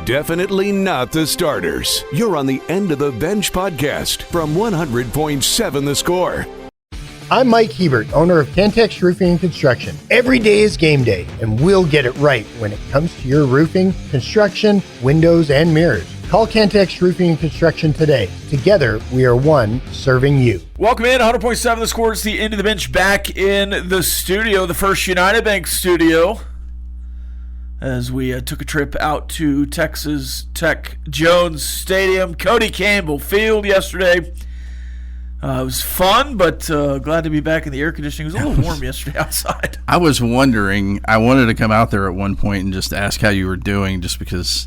Definitely not the starters. You're on the End of the Bench podcast from 100.7 The Score. I'm Mike Hebert, owner of Cantex Roofing and Construction. Every day is game day, and we'll get it right when it comes to your roofing, construction, windows, and mirrors. Call Cantex Roofing and Construction today. Together, we are one serving you. Welcome in, 100.7 The Score. It's the End of the Bench back in the studio, the First United Bank studio, as we took a trip out to Texas Tech Jones Stadium, Cody Campbell Field yesterday. It was fun, but glad to be back in the air conditioning. It was a little warm yesterday outside. I was wondering, I wanted to come out there at one point and just ask how you were doing, just because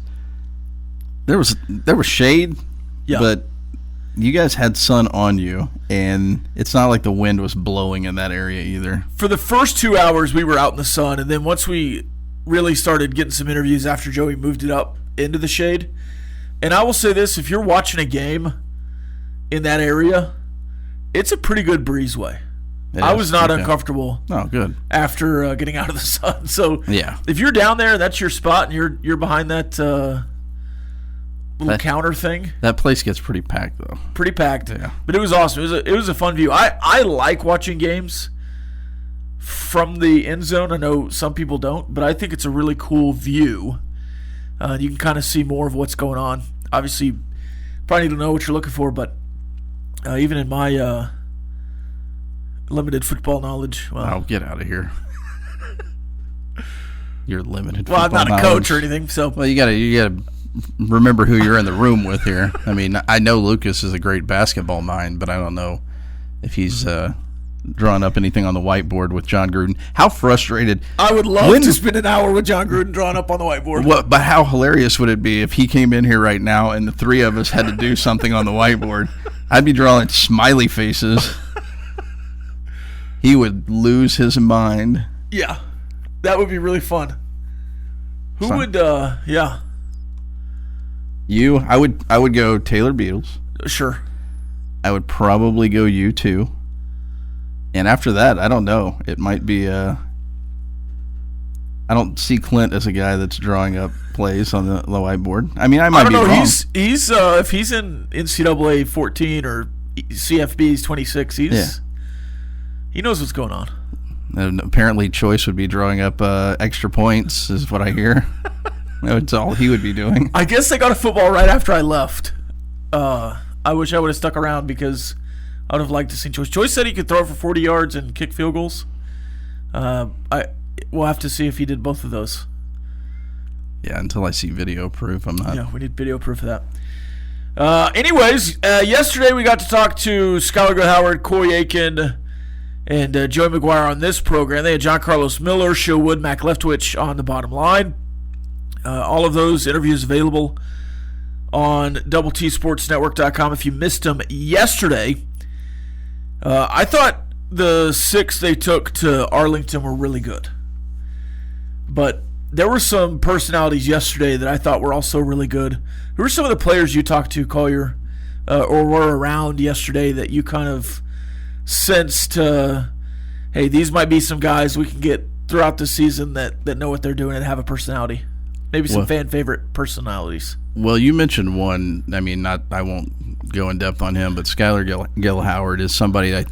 there was shade, yeah. But you guys had sun on you, and it's not like the wind was blowing in that area either. For the first 2 hours, we were out in the sun, and then once we really started getting some interviews after Joey moved it up into the shade. And I will say this, if you're watching a game in that area, it's a pretty good breezeway. I was not uncomfortable. Oh, good. After getting out of the sun. So yeah, if you're down there and that's your spot and you're behind that little counter thing, that place gets pretty packed though. Pretty packed. Yeah. But it was awesome. It was a fun view. I like watching games from the end zone. I know some people don't, but I think it's a really cool view. You can kind of see more of what's going on. Obviously, probably need to know what you're looking for, but even in my limited football knowledge, well, get out of here. You're limited. Well, I'm not a coach or anything, so. Well, you gotta remember who you're in the room with here. I mean, I know Lucas is a great basketball mind, but I don't know if he's drawn up anything on the whiteboard with John Gruden. How frustrated! I would love to spend an hour with John Gruden drawn up on the whiteboard. But how hilarious would it be if he came in here right now and the three of us had to do something on the whiteboard? I'd be drawing smiley faces. He would lose his mind. Yeah, that would be really fun. Who would? Yeah. You? I would go Taylor Beatles. Sure. I would probably go you too. And after that, I don't know. It might be. I don't see Clint as a guy that's drawing up plays on the whiteboard. I mean, I might be wrong. He's if he's in NCAA 14 or CFB's 26, he knows what's going on. And apparently, Choice would be drawing up extra points, is what I hear. That's all he would be doing. I guess they got a football right after I left. I wish I would have stuck around because I would have liked to see Choice. Choice said he could throw for 40 yards and kick field goals. We'll have to see if he did both of those. Yeah, until I see video proof, I'm not. Yeah, we need video proof of that. Anyways, yesterday we got to talk to Skylar Howard, Corey Aiken, and Joey McGuire on this program. They had John Carlos Miller, Show Wood, Mac Leftwich on the bottom line. All of those interviews available on DoubleTSportsNetwork.com. If you missed them yesterday, I thought the 6 they took to Arlington were really good. But there were some personalities yesterday that I thought were also really good. Who were some of the players you talked to, Collier, or were around yesterday that you kind of sensed, hey, these might be some guys we can get throughout the season that know what they're doing and have a personality? Maybe some fan favorite personalities. Well, you mentioned one. I mean, I won't go in depth on him, but Skylar Gill Howard is somebody I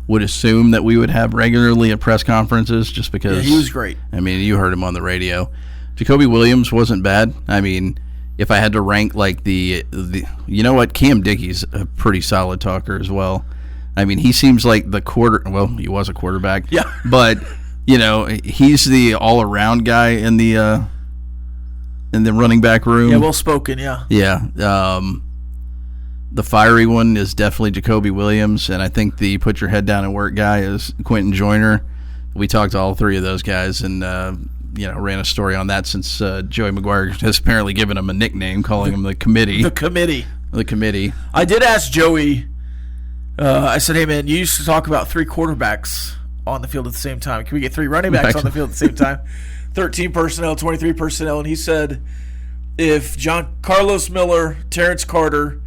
would assume that we would have regularly at press conferences, just because. Yeah, he was great. I mean, you heard him on the radio. Jacoby Williams wasn't bad. I mean, if I had to rank like the you know what, Cam Dickey's a pretty solid talker as well. I mean, he seems like the well, he was a quarterback. Yeah. But, you know, he's the all-around guy in the running back room. Yeah, well-spoken, yeah. Yeah. The fiery one is definitely Jacoby Williams, and I think the put-your-head-down-and-work guy is Quentin Joyner. We talked to all three of those guys and, ran a story on that since Joey McGuire has apparently given him a nickname, calling him the committee. The committee. The committee. I did ask Joey, I said, hey, man, you used to talk about 3 quarterbacks on the field at the same time. Can we get 3 running backs on the field at the same time? 13 personnel, 23 personnel. And he said, if John Carlos Miller, Terrence Carter,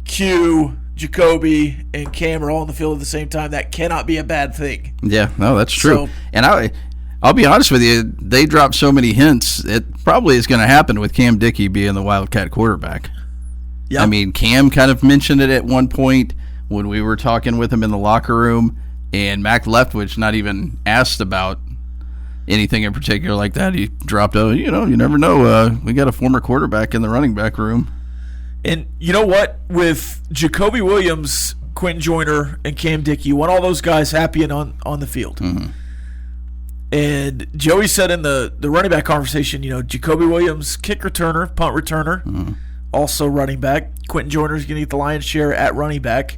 Q, Jacoby, and Cam are all on the field at the same time, that cannot be a bad thing. Yeah, no, that's true. So, and I'll be honest with you, they dropped so many hints. It probably is going to happen with Cam Dickey being the Wildcat quarterback. Yeah. I mean, Cam kind of mentioned it at one point when we were talking with him in the locker room, and Mac Leftwich not even asked about anything in particular like that. He dropped you never know. We got a former quarterback in the running back room. And you know what? With Jacoby Williams, Quentin Joyner, and Cam Dickey, you want all those guys happy and on the field. Mm-hmm. And Joey said in the running back conversation, Jacoby Williams, kick returner, punt returner, also running back. Quentin Joyner's going to get the lion's share at running back.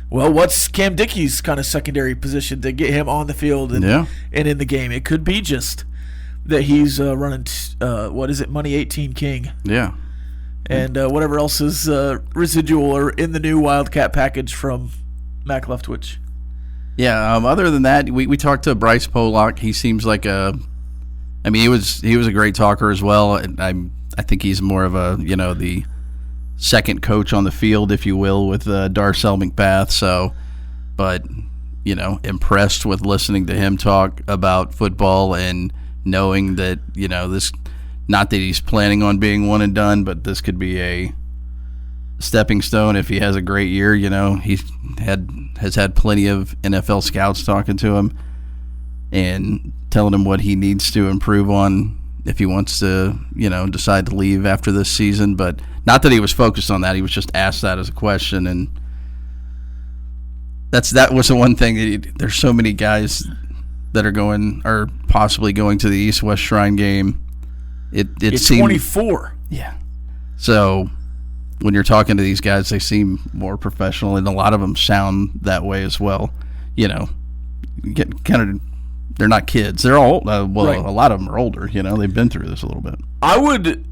Well, what's Cam Dickey's kind of secondary position to get him on the field and in the game? It could be just that he's running, Money 18 King. Yeah. And whatever else is residual or in the new Wildcat package from Mac Leftwich. Yeah, other than that, we talked to Bryce Pollock. He seems like he was a great talker as well. And I think he's more of the second coach on the field, if you will, with Darcel McBath. So, but impressed with listening to him talk about football and knowing that this, not that he's planning on being one and done, but this could be a stepping stone if he has a great year. He has had plenty of NFL scouts talking to him and telling him what he needs to improve on if he wants to, decide to leave after this season. But not that he was focused on that. He was just asked that as a question, and that was the one thing. There's so many guys that are possibly going to the East-West Shrine game. It's 24. Yeah. So when you're talking to these guys, they seem more professional, and a lot of them sound that way as well. They're not kids. They're all right. A lot of them are older. They've been through this a little bit. I would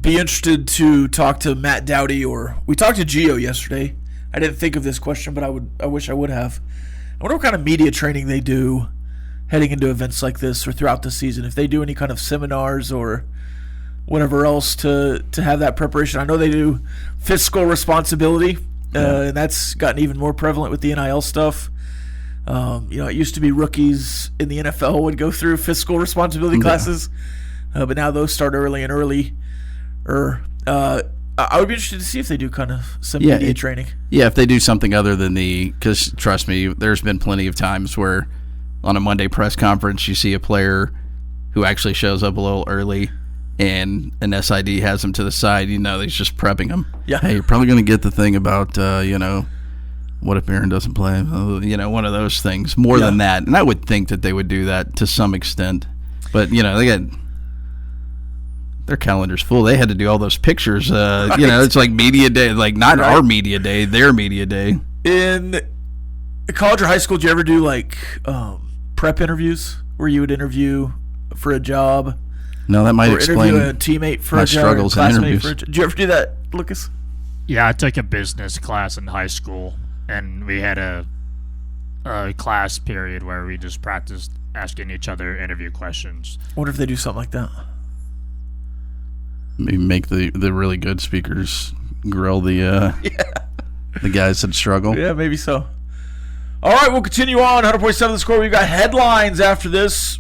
be interested to talk to Matt Dowdy, or we talked to Gio yesterday. I didn't think of this question, but I wish I would have. I wonder what kind of media training they do heading into events like this or throughout the season. If they do any kind of seminars or whatever else to have that preparation. I know they do fiscal responsibility, and that's gotten even more prevalent with the NIL stuff. It used to be rookies in the NFL would go through fiscal responsibility classes, but now those start early and early. I would be interested to see if they do kind of some media training. Yeah, if they do something other than because trust me, there's been plenty of times where on a Monday press conference you see a player who actually shows up a little early and an SID has him to the side, he's just prepping him. Yeah. Hey, you're probably going to get the thing about, what if Aaron doesn't play? One of those things. More than that. And I would think that they would do that to some extent. But, they got their calendar's full. They had to do all those pictures. Right. It's like media day. Like, not our media day, their media day. In college or high school, did you ever do, prep interviews where you would interview for a job? No, that might explain interview a teammate for a job, struggles in interviews. Did you ever do that, Lucas? Yeah, I took a business class in high school, and we had a class period where we just practiced asking each other interview questions. I wonder if they do something like that. Maybe make the really good speakers grill the guys that struggle. Yeah, maybe so. All right, we'll continue on. 100.7 The Score. We've got headlines after this.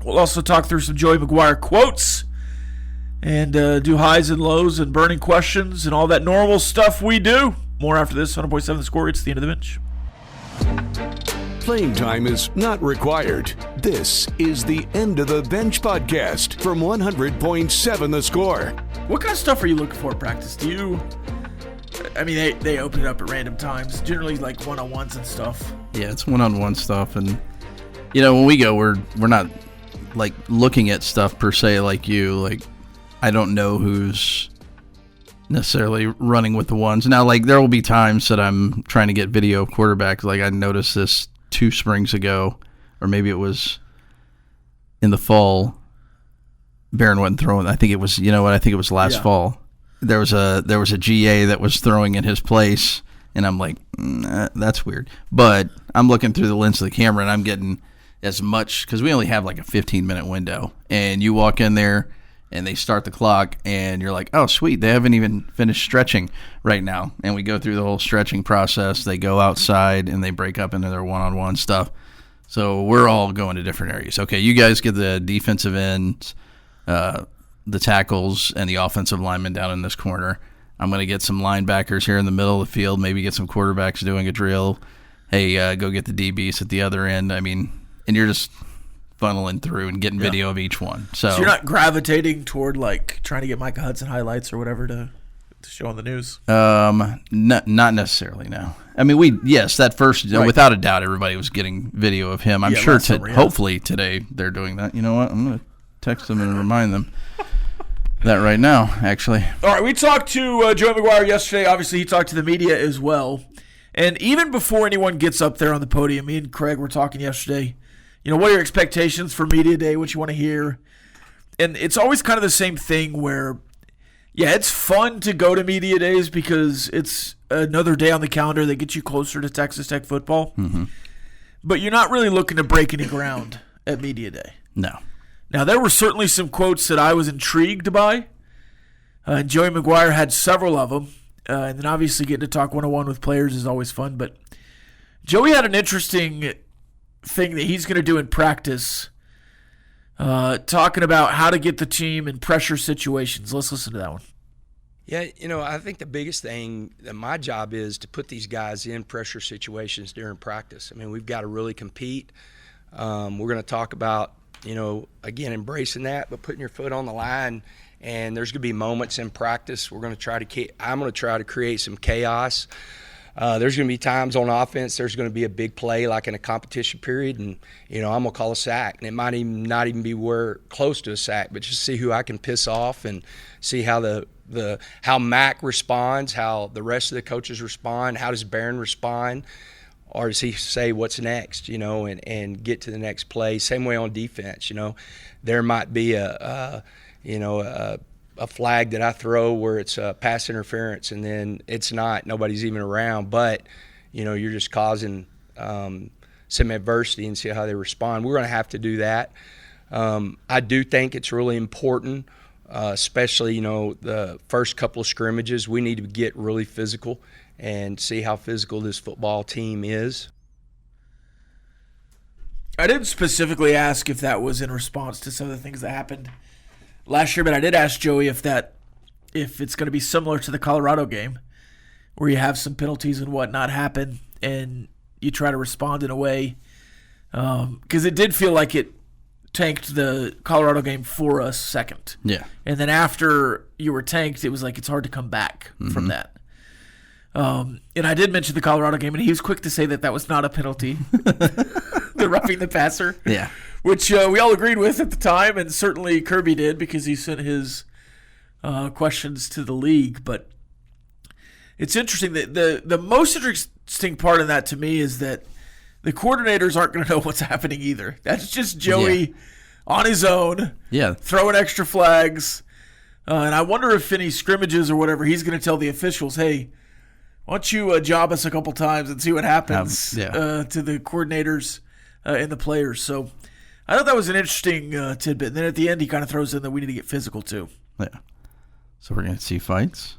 We'll also talk through some Joey McGuire quotes and do highs and lows and burning questions and all that normal stuff we do. More after this. 100.7 The Score. It's the end of the bench. Playing time is not required. This is the End of the Bench podcast from 100.7 The Score. What kind of stuff are you looking for at practice? They open it up at random times, generally like one-on-ones and stuff. Yeah, it's one-on-one stuff. And, when we go, we're not looking at stuff per se like you. I don't know who's necessarily running with the ones. Now, there will be times that I'm trying to get video of quarterbacks. I noticed this 2 springs ago, or maybe it was in the fall. Barron wasn't throwing. I think it was, I think it was last fall. There was a GA that was throwing in his place, and I'm like, that's weird. But I'm looking through the lens of the camera, and I'm getting as much, because we only have a 15-minute window, and you walk in there and they start the clock and you're like, oh sweet, they haven't even finished stretching right now. And we go through the whole stretching process. They go outside and they break up into their one-on-one stuff. So we're all going to different areas. Okay, you guys get the defensive ends, the tackles, and the offensive linemen down in this corner. I'm going to get some linebackers here in the middle of the field, maybe get some quarterbacks doing a drill. Hey, go get the DBs at the other end. I mean, and you're just funneling through and getting video of each one. So you're not gravitating toward like trying to get Micah Hudson highlights or whatever to show on the news? Not necessarily, no. I mean, that first, without a doubt, everybody was getting video of him. I'm sure hopefully today they're doing that. You know what? I'm going to text them and remind them that right now, actually. All right, we talked to Joey McGuire yesterday. Obviously, he talked to the media as well. And even before anyone gets up there on the podium, me and Craig were talking yesterday, what are your expectations for media day, what you want to hear? And it's always kind of the same thing where, it's fun to go to media days because it's another day on the calendar that gets you closer to Texas Tech football. Mm-hmm. But you're not really looking to break any ground at media day. No. Now, there were certainly some quotes that I was intrigued by. Joey McGuire had several of them. And then obviously getting to talk one-on-one with players is always fun. But Joey had an interesting thing that he's going to do in practice, talking about how to get the team in pressure situations. Let's listen to that one. Yeah, I think the biggest thing that my job is to put these guys in pressure situations during practice. I mean, we've got to really compete. We're going to talk about, again, embracing that, but putting your foot on the line. And there's going to be moments in practice I'm going to try to create some chaos. There's going to be times on offense there's going to be a big play like in a competition period, and I'm going to call a sack. And it might not even be close to a sack, but just see who I can piss off and see how how Mac responds, how the rest of the coaches respond, how does Barron respond, or does he say what's next, and get to the next play. Same way on defense, there might be a flag that I throw where it's a pass interference, and then it's not, nobody's even around, but you're just causing some adversity, and see how they respond. We're going to have to do that. I do think it's really important, especially the first couple of scrimmages. We need to get really physical and see how physical this football team is. I didn't specifically ask if that was in response to some of the things that happened last year, but I did ask Joey if it's going to be similar to the Colorado game, where you have some penalties and whatnot happen, and you try to respond in a way, because it did feel like it tanked the Colorado game for a second. Yeah. And then after you were tanked, it was like it's hard to come back from that. And I did mention the Colorado game, and he was quick to say that was not a penalty, the roughing the passer. Yeah. Which we all agreed with at the time, and certainly Kirby did because he sent his questions to the league. But it's interesting that the most interesting part of that to me is that the coordinators aren't going to know what's happening either. That's just Joey on his own, throwing extra flags. And I wonder if any scrimmages or whatever, he's going to tell the officials, hey, why don't you job us a couple times and see what happens to the coordinators and the players. So I thought that was an interesting tidbit. And then at the end, he kind of throws in that we need to get physical too. Yeah. So we're going to see fights?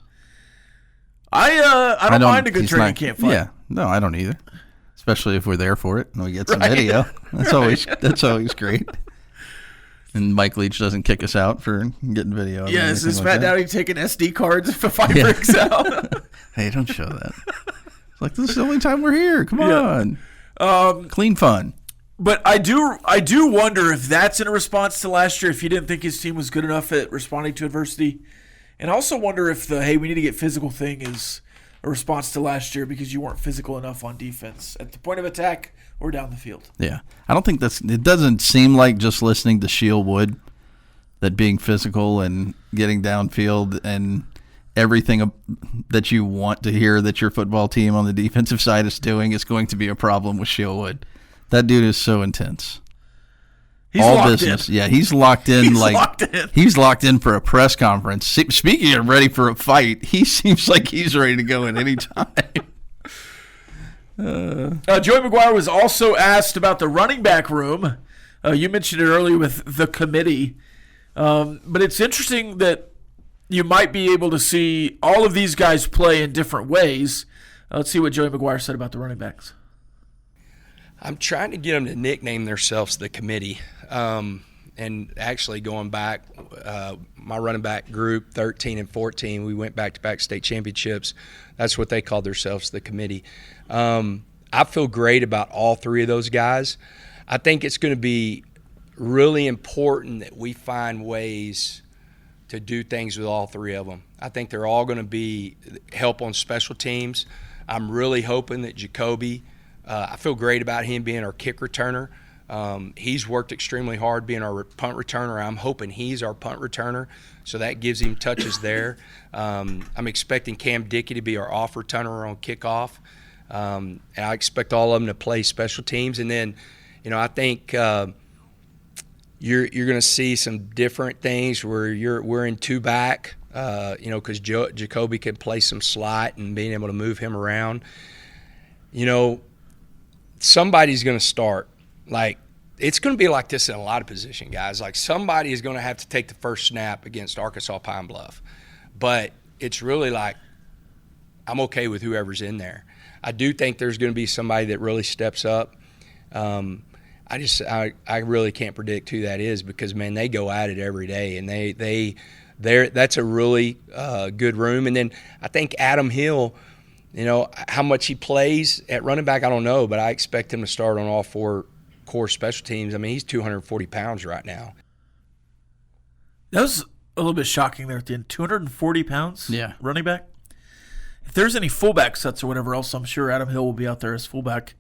I don't mind a good training camp fight. Yeah. No, I don't either. Especially if we're there for it and we get some video. That's always great. And Mike Leach doesn't kick us out for getting video. Yeah, is Matt Dowdy taking SD cards if a fight breaks out? Hey, don't show that. It's like, this is the only time we're here. Come on. Clean fun. But I do wonder if that's in a response to last year, if he didn't think his team was good enough at responding to adversity. And I also wonder if the, hey, we need to get physical thing is a response to last year because you weren't physical enough on defense at the point of attack or down the field. Yeah. I don't think it doesn't seem like just listening to Sheil Wood that being physical and getting downfield and everything that you want to hear that your football team on the defensive side is doing is going to be a problem with Sheil Wood. That dude is so intense. He's all locked business. Yeah, he's locked in. He's locked in for a press conference. Speaking of ready for a fight, he seems like he's ready to go at any time. Joey McGuire was also asked about the running back room. You mentioned it earlier with the committee. But it's interesting that you might be able to see all of these guys play in different ways. Let's see what Joey McGuire said about the running backs. I'm trying to get them to nickname themselves the committee. And actually going back, my running back group, 13 and 14, we went back-to-back state championships. That's what they called themselves, the committee. I feel great about all three of those guys. I think it's going to be really important that we find ways to do things with all three of them. I think they're all going to be help on special teams. I'm really hoping that Jacoby, I feel great about him being our kick returner. He's worked extremely hard being our punt returner. I'm hoping he's our punt returner, so that gives him touches there. I'm expecting Cam Dickey to be our off returner on kickoff. And I expect all of them to play special teams. And then, I think you're going to see some different things where we're in two back, because Jacoby can play some slot and being able to move him around. Somebody's going to start. Like, it's going to be like this in a lot of position, guys. Like, somebody is going to have to take the first snap against Arkansas Pine Bluff. But it's really like, I'm okay with whoever's in there. I do think there's going to be somebody that really steps up. I really can't predict who that is because, man, they go at it every day, and that's a really good room. And then I think Adam Hill, how much he plays at running back, I don't know, but I expect him to start on all four core special teams. I mean, he's 240 pounds right now. That was a little bit shocking there at the end. 240 pounds? Yeah. Running back? If there's any fullback sets or whatever else, I'm sure Adam Hill will be out there as fullback.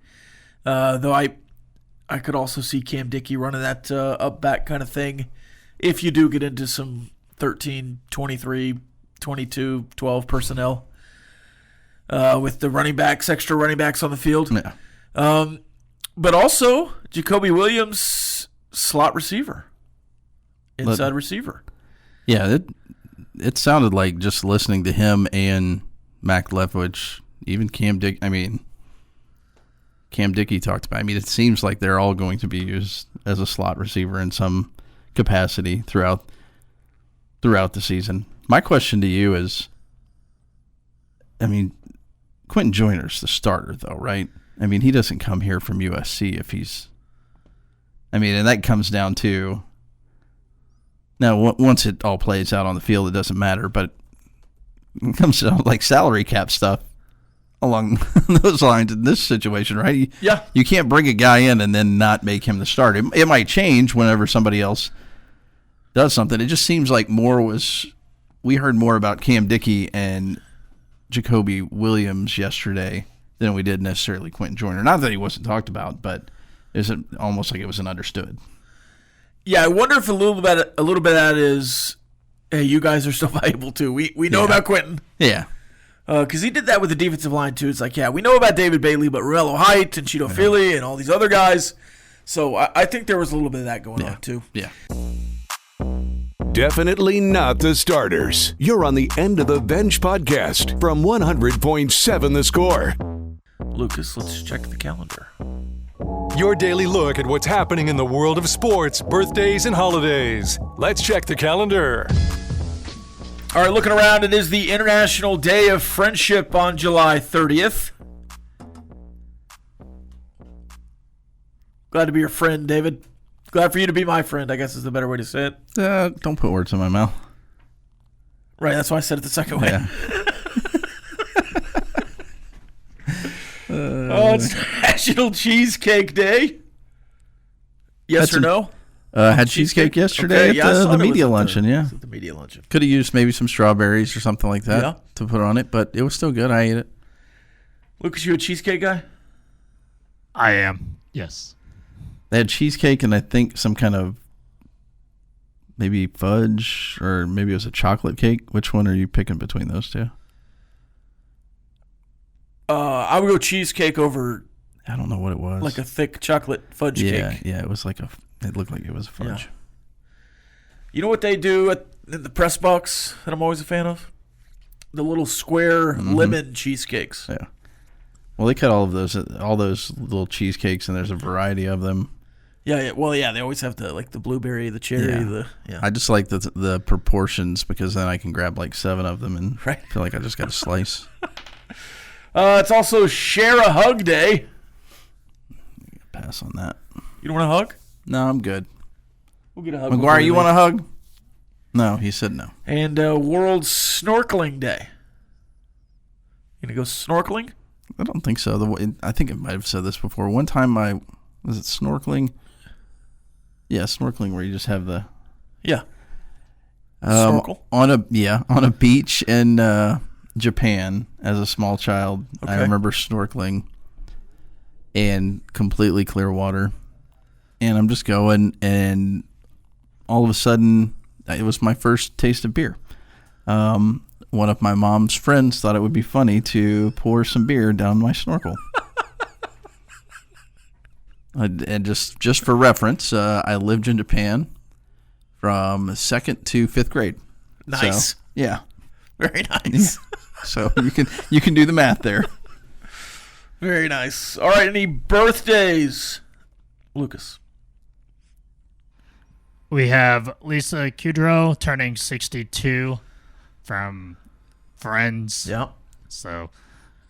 Though I could also see Cam Dickey running that up back kind of thing if you do get into some 13, 23, 22, 12 personnel with the running backs, extra running backs on the field. Yeah. But also Jacoby Williams, slot receiver, inside receiver. Yeah, it sounded like just listening to him and Mac Leftwich, even Cam Dickey. I mean, Cam Dickey talked about. I mean, it seems like they're all going to be used as a slot receiver in some capacity throughout the season. My question to you is, I mean, Quentin Joyner's the starter, though, right? I mean, he doesn't come here from USC if he's. I mean, and that comes down to. Now, once it all plays out on the field, it doesn't matter, but it comes to like salary cap stuff along those lines in this situation, right? Yeah. You can't bring a guy in and then not make him the starter. It might change whenever somebody else does something. It just seems like we heard more about Cam Dickey and Jacoby Williams yesterday than we did necessarily Quentin Joyner. Not that he wasn't talked about, but it's almost like it was an understood. Yeah, I wonder if a little bit of that is, hey, you guys are still valuable too. We know about Quentin. Yeah. Because he did that with the defensive line too. It's like, yeah, we know about David Bailey, but Ruello Height and Cheeto Philly and all these other guys. So I think there was a little bit of that going on too. Yeah. Definitely not the starters. You're on the End of the Bench podcast from 100.7 The Score. Lucas, let's check the calendar. Your daily look at what's happening in the world of sports, birthdays, and holidays. Let's check the calendar. All right, looking around, it is the International Day of Friendship on July 30th. Glad to be your friend, David. Glad for you to be my friend, I guess is the better way to say it. Don't put words in my mouth. Right, that's why I said it the second way. Yeah. It's National Cheesecake Day. Yes or no? Had cheesecake yesterday at the media luncheon, yeah. At the media luncheon. Could have used maybe some strawberries or something like that to put on it, but it was still good. I ate it. Lucas, you a cheesecake guy? I am. Yes. They had cheesecake and I think some kind of maybe fudge or maybe it was a chocolate cake. Which one are you picking between those two? I would go cheesecake over. I don't know what it was. Like a thick chocolate fudge cake. Yeah, it was like it looked like it was a fudge. Yeah. You know what they do in the press box that I'm always a fan of? The little square lemon cheesecakes. Yeah. Well, they cut all those little cheesecakes, and there's a variety of them. Yeah. Well, yeah, they always have the blueberry, the cherry, I just like the proportions because then I can grab like 7 of them and feel like I just got a slice. It's also Share a Hug Day. pass on that. You don't want a hug? No, I'm good. We'll get a hug. McGuire, you want a hug? No, he said no. And World Snorkeling Day. You gonna go snorkeling? I don't think so. I think I might have said this before. One time was it snorkeling? Yeah, snorkeling where you just have the snorkel on a beach in Japan as a small child. Okay. I remember snorkeling in completely clear water, and I'm just going, and all of a sudden, it was my first taste of beer. One of my mom's friends thought it would be funny to pour some beer down my snorkel. And just for reference, I lived in Japan from 2nd to 5th grade. Nice. So, yeah. Very nice. Yeah. So you can do the math there. Very nice. All right, any birthdays? Lucas. We have Lisa Kudrow turning 62 from Friends. Yeah. So,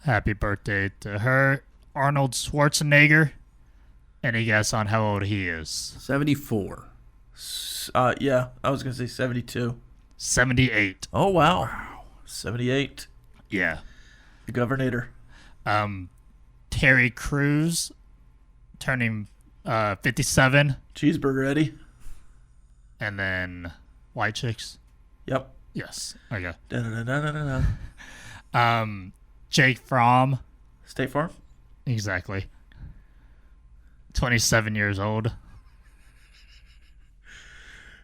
happy birthday to her. Arnold Schwarzenegger. Any guess on how old he is? 74. Yeah, I was going to say 72. 78. Oh, wow. 78. Yeah. The Governor. Terry Crews turning 57. Cheeseburger Eddie. And then White Chicks. Yep. Yes. Okay. Da-da-da-da-da-da. Jake Fromm. State Farm. Exactly. 27 years old.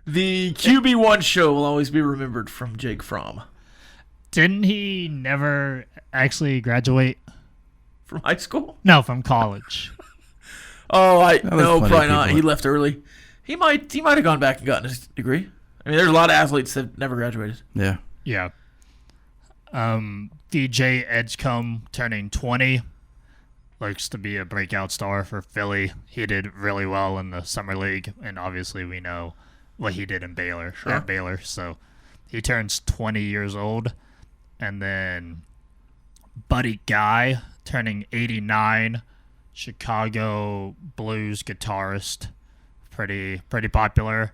The QB1 show will always be remembered from Jake Fromm. Didn't he never actually graduate? From high school? No, from college. Oh, there's no, plenty probably of not. people He left early. He might have gone back and gotten his degree. I mean, there's a lot of athletes that never graduated. Yeah. Yeah. DJ Edgecombe turning 20. Looks to be a breakout star for Philly. He did really well in the summer league, and obviously we know what he did in Baylor. Sure. At Baylor. So he turns 20 years old. And then Buddy Guy turning 89. Chicago blues guitarist. Pretty popular.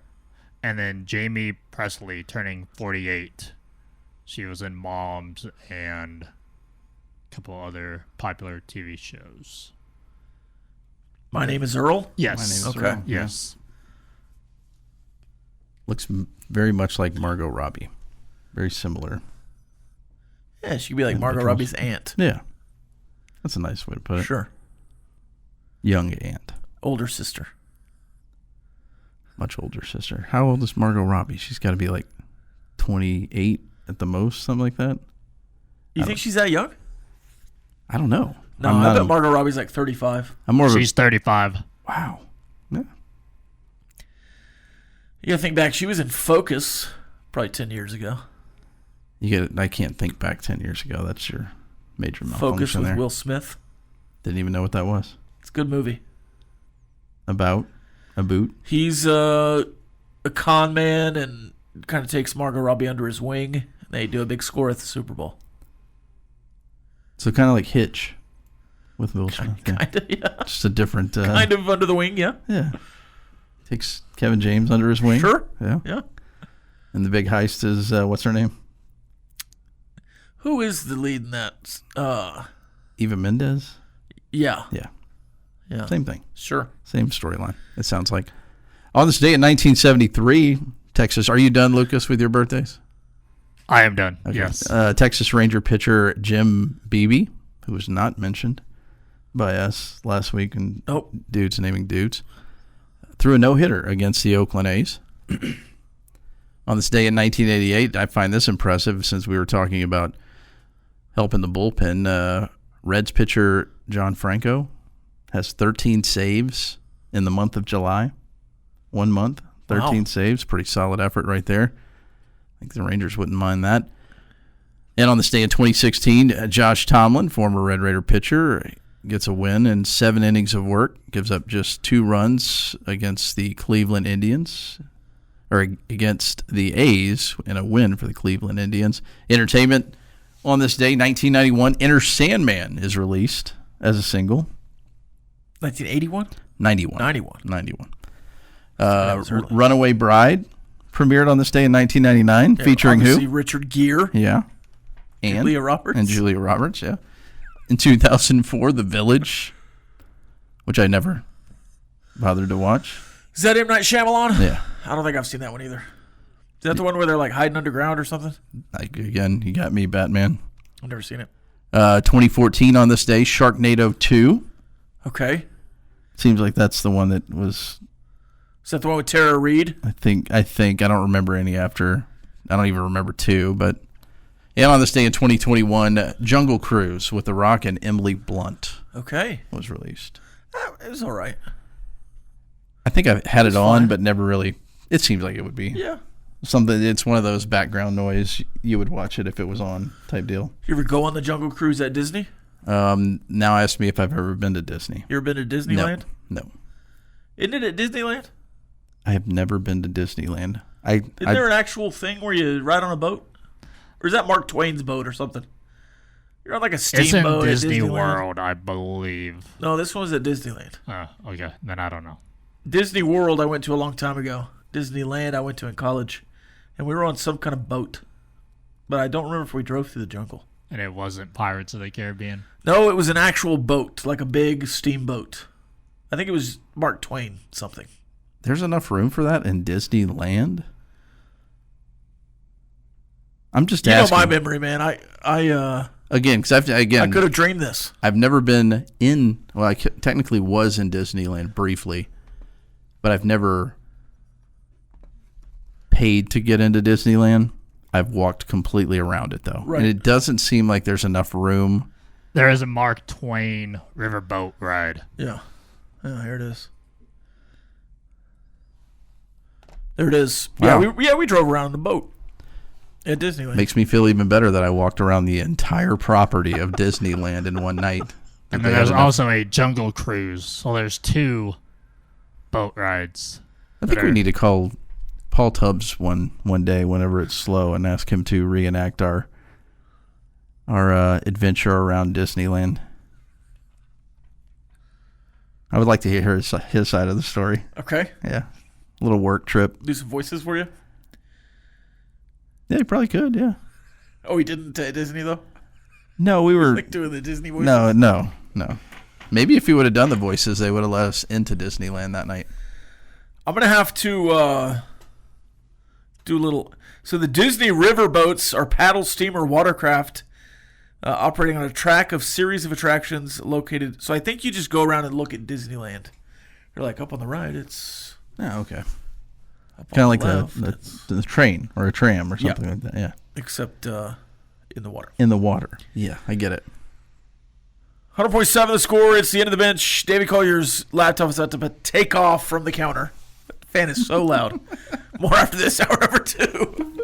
And then Jamie Presley turning 48. She was in Moms and a couple other popular TV shows. My Name is Earl? Yes. My Name is Okay. Earl. Yes. Looks very much like Margot Robbie. Very similar. Yeah, she could be like Margot Robbie's aunt. Yeah. That's a nice way to put it. Sure. Young aunt. Older sister. Much older sister. How old is Margot Robbie? She's got to be like 28 at the most, something like that. You think she's that young? I don't know. No, I bet Margot Robbie's like 35. I'm more of She's 35. wow. Yeah. You gotta think back. She was in Focus probably 10 years ago. I can't think back 10 years ago. That's your major malfunction Focus with there. Will Smith. Didn't even know what that was. It's a good movie. About a boot. He's a con man and kind of takes Margot Robbie under his wing. They do a big score at the Super Bowl. So kind of like Hitch with Will Smith. Kind of, yeah. Just a different. Kind of under the wing, yeah. Yeah. Takes Kevin James under his wing. Sure. Yeah. Yeah. And the big heist is what's her name? Who is the lead in that? Eva Mendes. Yeah. Yeah. Yeah. Same thing. Sure. Same storyline. It sounds like. On this day in 1973, Texas. Are you done, Lucas, with your birthdays? I am done. Okay. Yes. Texas Ranger pitcher Jim Beebe, who was not mentioned by us last week, and dudes naming dudes, threw a no-hitter against the Oakland A's. On this day in 1988, I find this impressive since we were talking about helping the bullpen. Reds pitcher John Franco has 13 saves in the month of July. 1 month, 13 saves. Pretty solid effort right there. I think the Rangers wouldn't mind that. And on this day in 2016, Josh Tomlin, former Red Raider pitcher, gets a win in 7 innings of work, gives up just 2 runs against the Cleveland Indians, or against the A's in a win for the Cleveland Indians. Entertainment on this day, 1991, Enter Sandman is released as a single. 1981? 91. 91. Runaway Bride premiered on this day in 1999, featuring who? Richard Gere. Yeah. And Julia Roberts. And Julia Roberts, yeah. In 2004, The Village, which I never bothered to watch. Is that M. Night Shyamalan? Yeah. I don't think I've seen that one either. Is that the one where they're like hiding underground or something? Again, you got me, Batman. I've never seen it. 2014 on this day, Sharknado 2. Okay. Seems like that's the one that was. Is that the one with Tara Reid? I think. I don't remember any after. I don't even remember 2, but. And on this day in 2021, Jungle Cruise with The Rock and Emily Blunt. Okay. Was released. It was all right. I think I had it on, fine. but never really. It seems like it would be. Yeah. Something. It's one of those background noise. You would watch it if it was on type deal. You ever go on the Jungle Cruise at Disney? Now ask me if I've ever been to Disney. You ever been to Disneyland? No. Isn't it at Disneyland? I have never been to Disneyland. Isn't there an actual thing where you ride on a boat? Or is that Mark Twain's boat or something? You're on like a steamboat. It's in Disney at Disneyland. World, I believe. No, this one was at Disneyland. Oh, okay. Then I don't know. Disney World I went to a long time ago. Disneyland I went to in college. And we were on some kind of boat. But I don't remember if we drove through the jungle. And it wasn't Pirates of the Caribbean? No, it was an actual boat, like a big steamboat. I think it was Mark Twain something. There's enough room for that in Disneyland? I'm just asking. You know my memory, man. I could have dreamed this. I've never been in. Well, I technically was in Disneyland briefly, but I've never paid to get into Disneyland. I've walked completely around it though, right. And it doesn't seem like there's enough room. There is a Mark Twain riverboat ride. Yeah. Here it is. There it is. Wow. Yeah, we drove around in the boat at Disneyland. Makes me feel even better that I walked around the entire property of Disneyland in one night. And then there's also a Jungle Cruise. So there's 2 boat rides. I think we need to call Paul Tubbs one day whenever it's slow and ask him to reenact our adventure around Disneyland. I would like to hear his side of the story. Okay. Yeah. A little work trip. Do some voices for you? Yeah, you probably could, yeah. Oh, he didn't at Disney, though? No, we were... Like doing the Disney voices? No. Maybe if he would have done the voices, they would have let us into Disneyland that night. I'm going to have to do a little... So the Disney river boats are paddle steamer watercraft operating on a track of series of attractions located... So I think you just go around and look at Disneyland. You're like, up on the right, it's... Oh, okay. Kind of like the train or a tram or something Yeah. like that, yeah. Except in the water. In the water. Yeah, I get it. 100.7 the score. It's the end of the bench. David Collier's laptop is about to take off from the counter. The fan is so loud. More after this, hour number 2.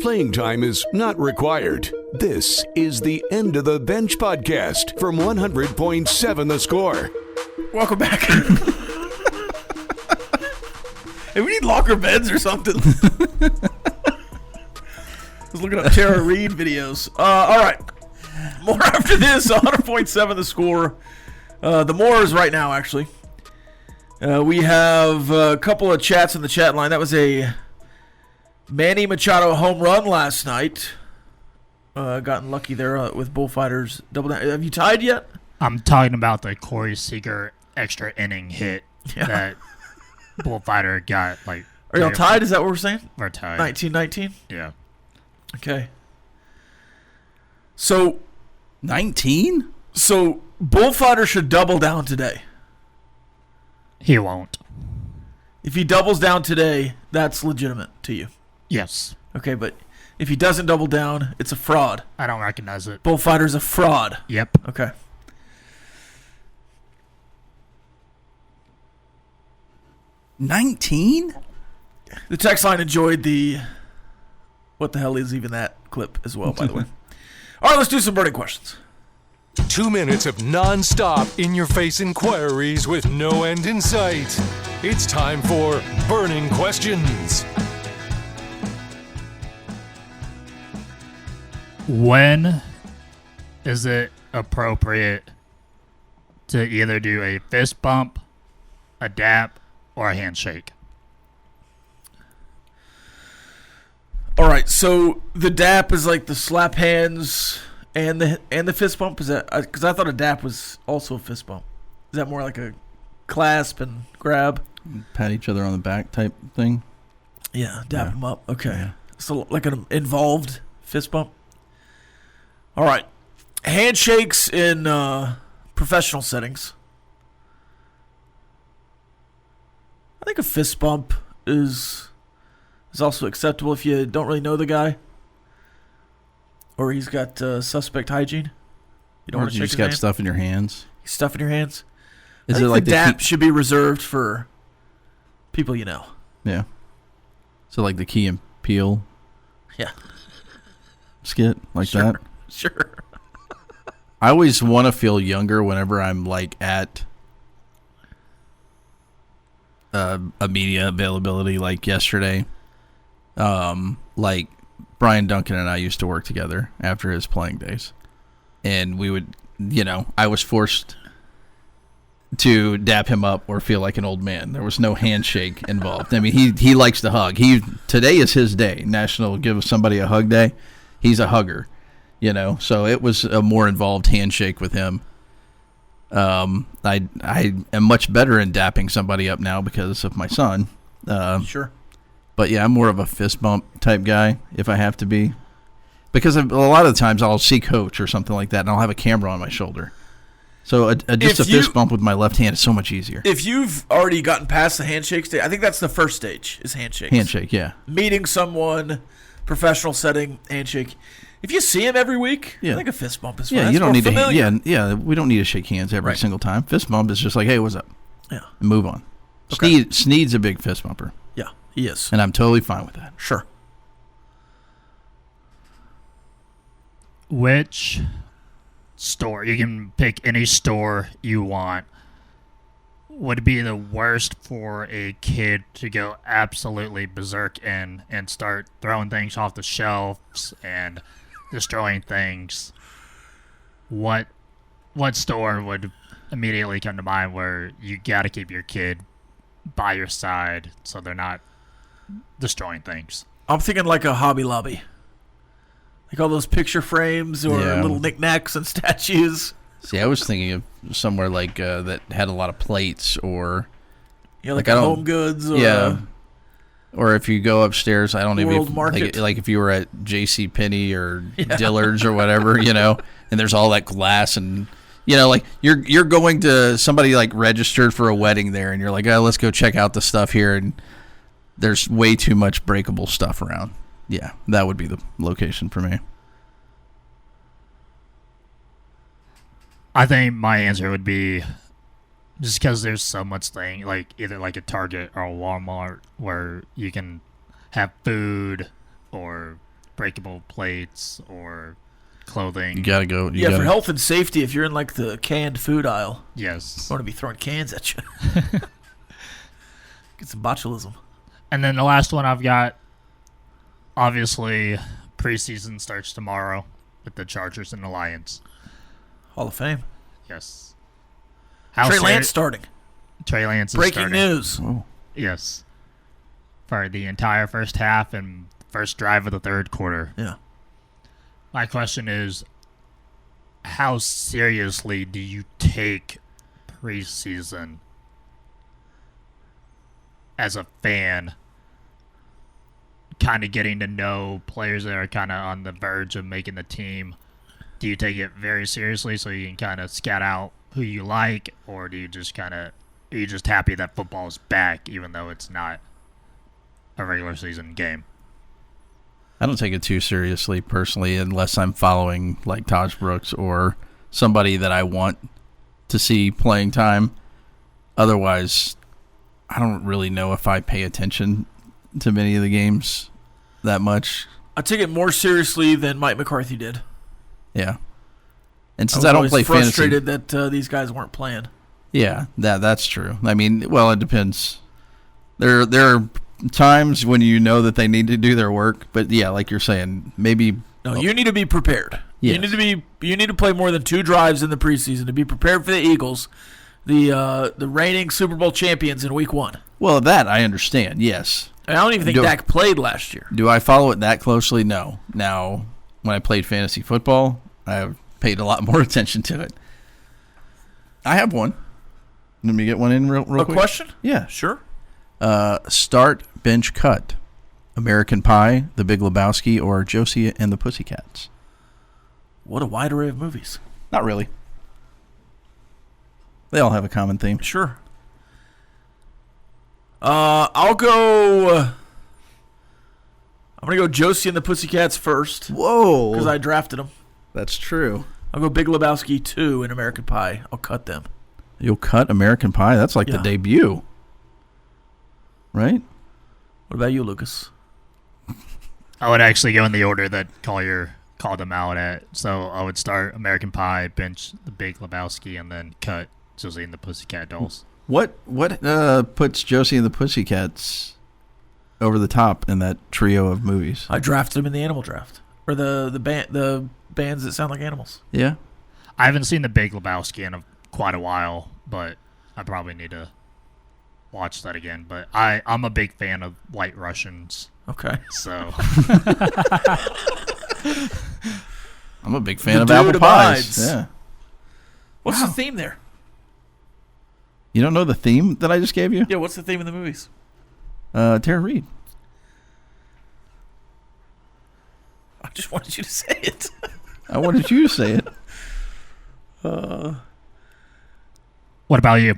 Playing time is not required. This is the End of the Bench podcast from 100.7 the score. Welcome back. Hey, we need locker beds or something. I was looking up Tara Reid videos. All right. More after this. 100.7 the score. The more is right now, actually. We have a couple of chats in the chat line. That was a Manny Machado home run last night. Gotten lucky there with Bullfighters double down. Have you tied yet? I'm talking about the Corey Seager extra inning hit that Bullfighter got. Like, are y'all tied? Is that what we're saying? We're tied. 19-19? Yeah. Okay. So 19? So Bullfighter should double down today. He won't. If he doubles down today, that's legitimate to you. Yes. Okay, but if he doesn't double down, it's a fraud. I don't recognize it. Bullfighter's a fraud. Yep. Okay. $19? The text line enjoyed the what the hell is even that clip as well, by the way. All right, let's do some burning questions. 2 minutes of non-stop in-your-face inquiries with no end in sight. It's time for Burning Questions. When is it appropriate to either do a fist bump, a dap, or a handshake. All right, so the dap is like the slap hands and the fist bump. Is that because I thought a dap was also a fist bump? Is that more like a clasp and grab? Pat each other on the back type thing. Yeah, dap them up. Okay, Yeah. So like an involved fist bump. All right, handshakes in professional settings. I think a fist bump is also acceptable if you don't really know the guy, or he's got suspect hygiene. You don't Or want to you shake just his got hand. stuff in your hands. Stuff in your hands. Is I it think like the dap should be reserved for people you know? Yeah. So like the Key and Peele Yeah, skit like sure, that? sure. I always want to feel younger whenever I'm like at a media availability like yesterday. Like Brian Duncan and I used to work together after his playing days. And we would, I was forced to dap him up or feel like an old man. There was no handshake involved. I mean, he likes to hug. Today is his day, National Give Somebody a Hug Day. He's a hugger, So it was a more involved handshake with him. I am much better in dapping somebody up now because of my son. Sure. But yeah, I'm more of a fist bump type guy if I have to be. Because a lot of the times I'll see coach or something like that, and I'll have a camera on my shoulder. So just a fist bump with my left hand is so much easier. If you've already gotten past the handshake stage, I think that's the first stage is handshakes. Handshake, yeah. Meeting someone, professional setting, handshake. If you see him every week, I think a fist bump is fine. Yeah, That's you don't more need familiar. to. Yeah, we don't need to shake hands every single time. Fist bump is just like, hey, what's up? Yeah. And move on. Okay. Sneed's a big fist bumper, Yeah, he is. and I'm totally fine with that. Sure. Which store, you can pick any store you want, would be the worst for a kid to go absolutely berserk in and start throwing things off the shelves and destroying things? What store would immediately come to mind where you got to keep your kid by your side so they're not destroying things? I'm thinking like a Hobby Lobby. Like all those picture frames or Yeah. little knickknacks and statues. See, I was thinking of somewhere like that had a lot of plates or... You know, like I a don't- Home Goods or Yeah. Or if you go upstairs, I don't even... World Market. Like if you were at J.C. Penney or Dillard's or whatever, and there's all that glass and... like you're going to somebody like registered for a wedding there, and you're like, oh, let's go check out the stuff here, and there's way too much breakable stuff around. Yeah, that would be the location for me. I think my answer would be just because there's so much thing, like either like a Target or a Walmart where you can have food or breakable plates or clothing. You gotta go. for health and safety, if you're in like the canned food aisle, Yes. you don't want to be throwing cans at you. Get some botulism. And then the last one I've got, obviously, preseason starts tomorrow with the Chargers and the Lions. Hall of Fame. Yes. Trey Lance starting. Trey Lance is Breaking starting. news. Oh. Yes. For the entire first half and first drive of the third quarter. Yeah. My question is, how seriously do you take preseason as a fan, kind of getting to know players that are kind of on the verge of making the team? Do you take it very seriously so you can kind of scout out who you like, or do you just are you just happy that football is back even though it's not a regular season game? I don't take it too seriously personally, unless I'm following like Taj Brooks or somebody that I want to see playing time. Otherwise, I don't really know if I pay attention to many of the games that much. I take it more seriously than Mike McCarthy did. Yeah. And since was I don't always play fantasy, frustrated that these guys weren't playing. yeah, that's true. I mean, well, it depends. There are times when you know that they need to do their work, but yeah, like you're saying, maybe No, you need to be prepared. Yes. You need to play more than 2 drives in the preseason to be prepared for the Eagles, the reigning Super Bowl champions in Week 1. Well, that I understand. Yes. I don't even think Dak played last year. Do I follow it that closely? No. Now, when I played fantasy football, I paid a lot more attention to it. I have one. Let me get one in real quick. A question? Yeah. Sure. Start, bench, cut. American Pie, The Big Lebowski, or Josie and the Pussycats. What a wide array of movies. Not really. They all have a common theme. Sure. I'll go. I'm gonna go Josie and the Pussycats first. Whoa. Because I drafted them. That's true. I'll go Big Lebowski 2 and American Pie. I'll cut them. You'll cut American Pie? That's like the debut. Right? What about you, Lucas? I would actually go in the order that Collier called them out at. So I would start American Pie, bench The Big Lebowski, and then cut Josie and the Pussycat Dolls. What puts Josie and the Pussycats over the top in that trio of movies? I drafted them in the animal draft. Or the bands that sound like animals. Yeah? I haven't seen The Big Lebowski in quite a while, but I probably need to watch that again. But I'm a big fan of White Russians. Okay. So I'm a big fan of apple pies. Yeah. What's the theme there? You don't know the theme that I just gave you? Yeah, what's the theme of the movies? Tara Reid. I just wanted you to say it. I wanted you to say it. what about you?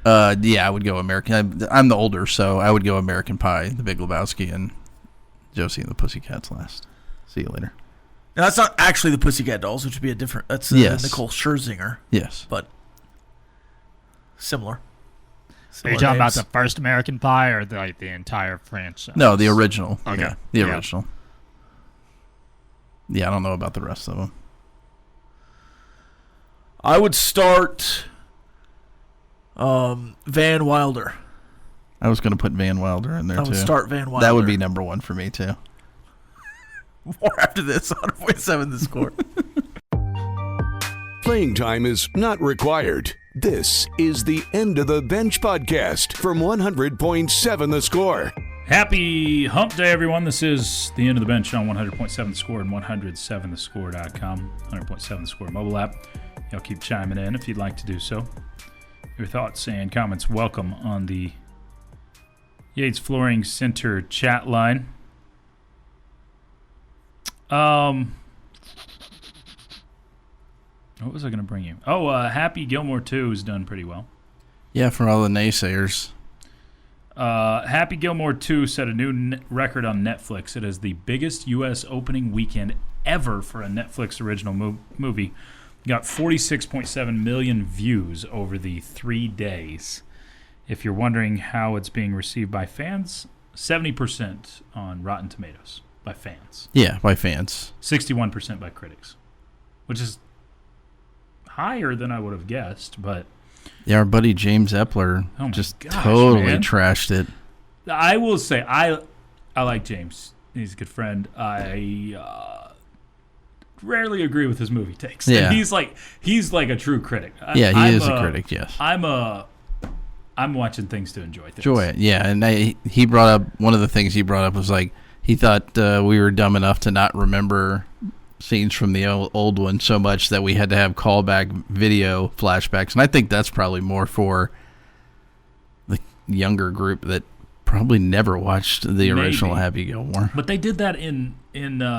Yeah, I would go American. I'm the older, so I would go American Pie, The Big Lebowski, and Josie and the Pussycats last. See you later. Now, that's not actually the Pussycat Dolls, which would be a different. That's Nicole Scherzinger. Yes. But similar. Are you talking about the first American Pie or the entire franchise? No, the original. Okay. Yeah, the original. Yeah, I don't know about the rest of them. I would start Van Wilder. I was going to put Van Wilder in there, too. I would start Van Wilder. That would be number 1 for me, too. More after this, 100.7 the score. Playing time is not required. This is the End of the Bench podcast from 100.7 the score. Happy hump day, everyone. This is the End of the Bench on 100.7 the score and 107thescore.com, 100.7 the score mobile app. Y'all keep chiming in if you'd like to do so. Your thoughts and comments welcome on the Yates Flooring Center chat line. What was I going to bring you? Oh, Happy Gilmore 2 has done pretty well. Yeah, for all the naysayers. Happy Gilmore 2 set a new record on Netflix. It is the biggest U.S. opening weekend ever for a Netflix original movie. Got 46.7 million views over the 3 days. If you're wondering how it's being received by fans, 70% on Rotten Tomatoes by fans. Yeah, by fans. 61% by critics, which is higher than I would have guessed, but... Yeah, our buddy James Epler totally trashed it. I will say, I like James. He's a good friend. I rarely agree with his movie takes. Yeah. And he's like a true critic. Yeah, he is a critic, yes. I'm watching things to enjoy things. Enjoy it, yeah. And he brought up, one of the things he brought up was like, he thought we were dumb enough to not remember scenes from the old one so much that we had to have callback video flashbacks. And I think that's probably more for the younger group that probably never watched the original Happy Gilmore. But they did that in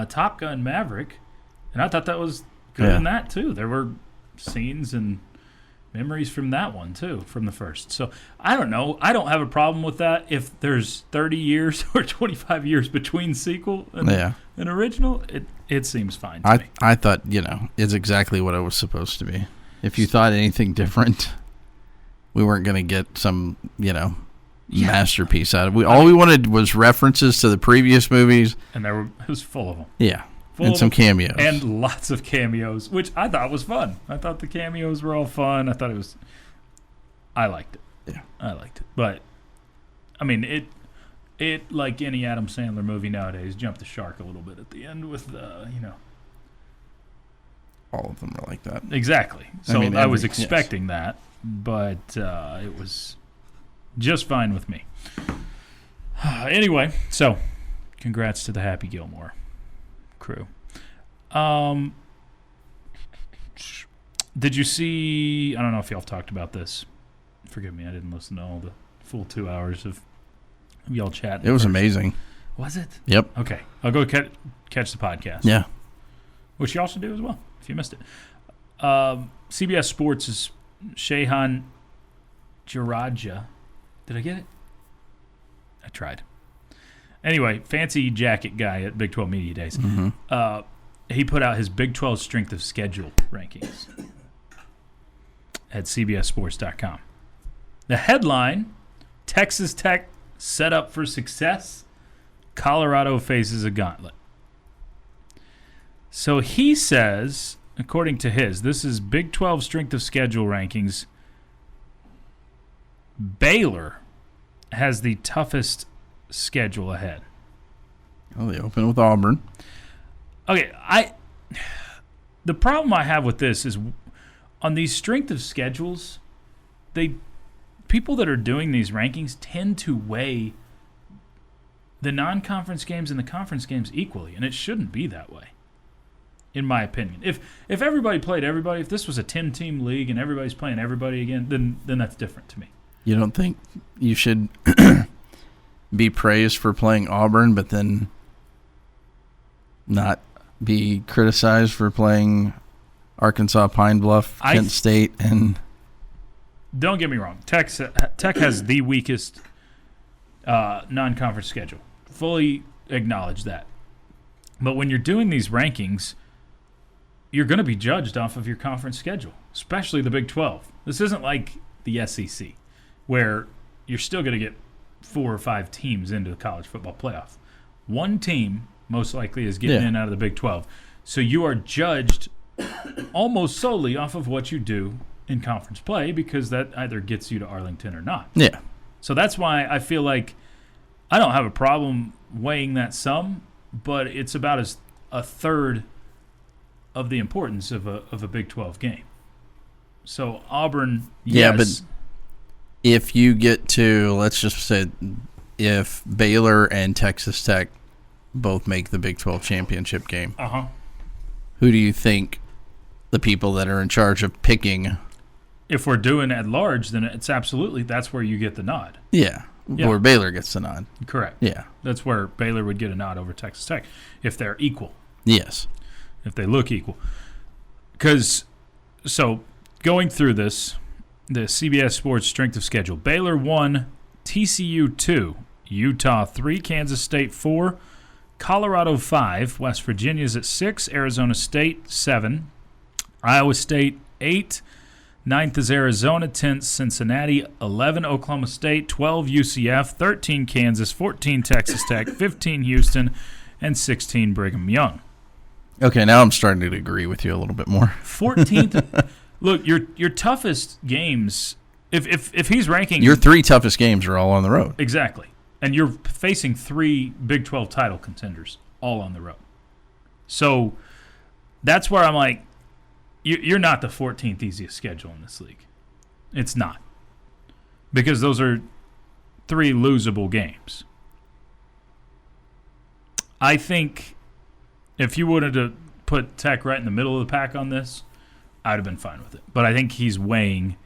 Top Gun Maverick, and I thought that was good in that too. There were scenes and memories from that one too, from the first. So I don't know. I don't have a problem with that if there's 30 years or 25 years between sequel and original. It seems fine to me. I thought, it's exactly what it was supposed to be. If you thought anything different, we weren't going to get some, masterpiece out of it. All we wanted was references to the previous movies. And it was full of them. Yeah. And some cameos. And lots of cameos, which I thought was fun. I thought the cameos were all fun. I liked it. Yeah. I liked it. But, I mean, it, like any Adam Sandler movie nowadays, jumped the shark a little bit at the end with, All of them are like that. Exactly. So I was yes. expecting that, but it was just fine with me. Anyway, so congrats to the Happy Gilmore crew. Did you see, I don't know if y'all talked about this. Forgive me, I didn't listen to all the full 2 hours of y'all chatting. It was amazing. Was it? Yep. Okay. I'll go catch the podcast. Yeah. Which y'all should do as well, if you missed it. CBS Sports is Shehan Jaraja. Did I get it? I tried. Anyway, fancy jacket guy at Big 12 Media Days. Mm-hmm. He put out his Big 12 strength of schedule rankings at CBSSports.com. The headline, Texas Tech set up for success. Colorado faces a gauntlet. So he says, according to this is Big 12 strength of schedule rankings. Baylor has the toughest schedule ahead. Well, they open with Auburn. Okay, the problem I have with this is on these strength of schedules, people that are doing these rankings tend to weigh the non-conference games and the conference games equally, and it shouldn't be that way, in my opinion. If everybody played everybody, if this was a 10-team league and everybody's playing everybody again, then that's different to me. You don't think you should be praised for playing Auburn, but then not be criticized for playing Arkansas, Pine Bluff, Kent State, and... Don't get me wrong. Tech has the weakest non-conference schedule. Fully acknowledge that. But when you're doing these rankings, you're going to be judged off of your conference schedule, especially the Big 12. This isn't like the SEC, where you're still going to get 4 or 5 teams into the college football playoff. One team, most likely, is getting in out of the Big 12. So you are judged almost solely off of what you do in conference play, because that either gets you to Arlington or not. Yeah. So that's why I feel like I don't have a problem weighing that sum, but it's about a third of the importance of a Big 12 game. So Auburn, yes. Yeah, but if you get to, let's just say, if Baylor and Texas Tech both make the Big 12 championship game, who do you think the people that are in charge of picking? If we're doing at large, then it's absolutely, that's where you get the nod. Yeah, where Baylor gets the nod. Correct. Yeah. That's where Baylor would get a nod over Texas Tech, if they're equal. Yes. If they look equal. So going through this, the CBS Sports strength of schedule, Baylor 1, TCU 2, Utah 3, Kansas State 4, Colorado 5, West Virginia's at 6, Arizona State 7, Iowa State 8, 9th is Arizona, 10th Cincinnati, 11 Oklahoma State, 12 UCF, 13 Kansas, 14 Texas Tech, 15 Houston, and 16 Brigham Young. Okay, now I'm starting to agree with you a little bit more. 14th. Look, your toughest games, if he's ranking... Your 3 toughest games are all on the road. Exactly. And you're facing 3 Big 12 title contenders all on the road. So that's where I'm like, you're not the 14th easiest schedule in this league. It's not. Because those are 3 losable games. I think if you wanted to put Tech right in the middle of the pack on this, I'd have been fine with it. But I think he's weighing,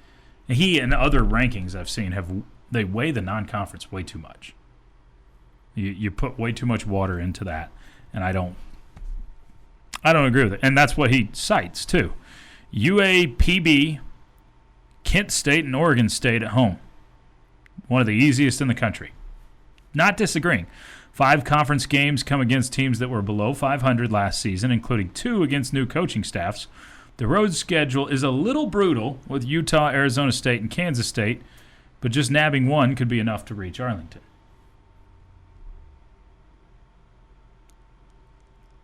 he and other rankings I've seen they weigh the non-conference way too much. You put way too much water into that, and I don't agree with it. And that's what he cites too. UAPB, Kent State, and Oregon State at home. One of the easiest in the country. Not disagreeing. 5 conference games come against teams that were below 500 last season, including 2 against new coaching staffs. The road schedule is a little brutal with Utah, Arizona State, and Kansas State, but just nabbing one could be enough to reach Arlington.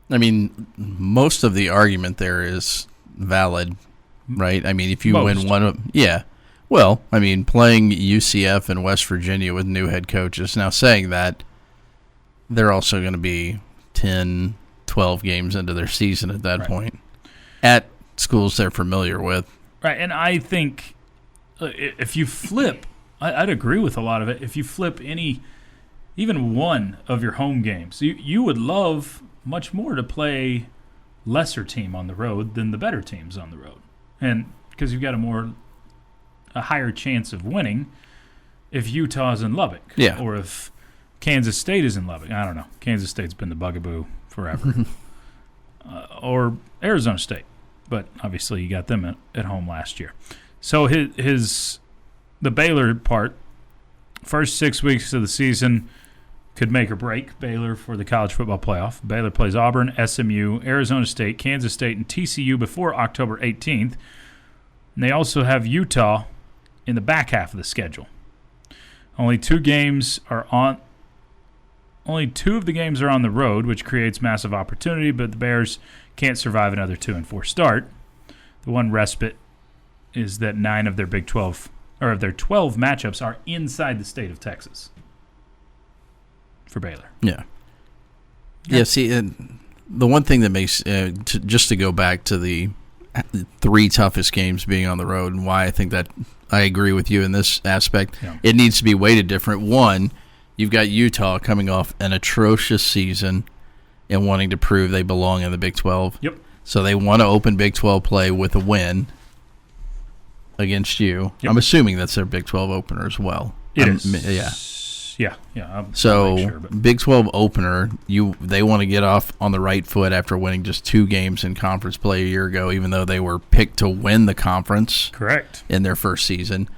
I mean, most of the argument there is valid, right? I mean, if you win one of... Yeah. Well, I mean, playing UCF and West Virginia with new head coaches. Now, saying that, they're also going to be 10, 12 games into their season at that point at schools they're familiar with. Right, and I think if you flip, I'd agree with a lot of it. If you flip even one of your home games, you would love much more to play lesser team on the road than the better teams on the road. And because you've got a higher chance of winning if Utah's in Lubbock. Yeah. Or if Kansas State is in Lubbock. I don't know. Kansas State's been the bugaboo forever. Or Arizona State. But obviously you got them at home last year. So the Baylor part, first 6 weeks of the season could make or break Baylor for the college football playoff. Baylor plays Auburn, SMU, Arizona State, Kansas State, and TCU before October 18th. And they also have Utah in the back half of the schedule. Only two of the games are on the road, which creates massive opportunity, but the Bears can't survive another 2-4 start. The one respite is that 9 of their Big 12 or of their 12 matchups are inside the state of Texas for Baylor. Yeah. Yeah, see, the one thing that makes just to go back to the 3 toughest games being on the road and why I think that I agree with you in this aspect, it needs to be weighted different. One, you've got Utah coming off an atrocious season and wanting to prove they belong in the Big 12. Yep. So they want to open Big 12 play with a win against you. Yep. I'm assuming that's their Big 12 opener as well. It is. Yeah. Yeah. So Big 12 opener, they want to get off on the right foot after winning just 2 games in conference play a year ago, even though they were picked to win the conference. Correct. In their first season.